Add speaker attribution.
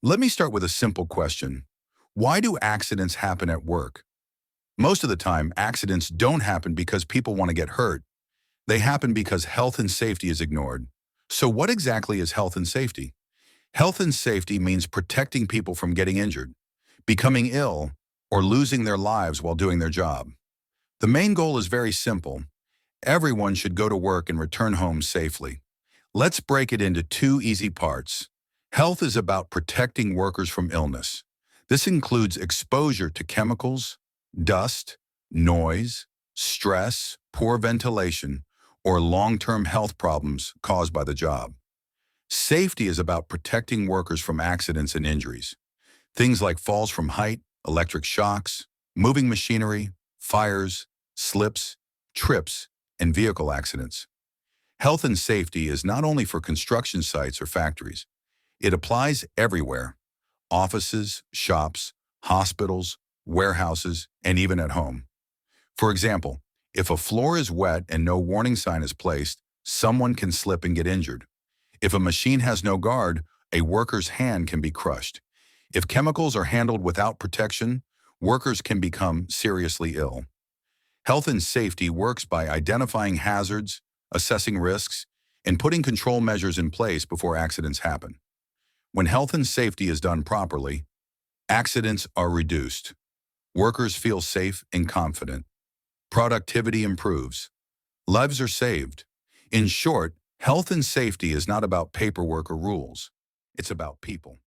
Speaker 1: Let me start with a simple question. Why do accidents happen at work? Most of the time, accidents don't happen because people want to get hurt. They happen because health and safety is ignored. So what exactly is health and safety? Health and safety means protecting people from getting injured, becoming ill, or losing their lives while doing their job. The main goal is very simple. Everyone should go to work and return home safely. Let's break it into two easy parts. Health is about protecting workers from illness. This includes exposure to chemicals, dust, noise, stress, poor ventilation, or long-term health problems caused by the job. Safety is about protecting workers from accidents and injuries. Things like falls from height, electric shocks, moving machinery, fires, slips, trips, and vehicle accidents. Health and safety is not only for construction sites or factories. It applies everywhere: offices, shops, hospitals, warehouses, and even at home. For example, if a floor is wet and no warning sign is placed, someone can slip and get injured. If a machine has no guard, a worker's hand can be crushed. If chemicals are handled without protection, workers can become seriously ill. Health and safety works by identifying hazards, assessing risks, and putting control measures in place before accidents happen. When health and safety is done properly, accidents are reduced. Workers feel safe and confident. Productivity improves. Lives are saved. In short, health and safety is not about paperwork or rules. It's about people.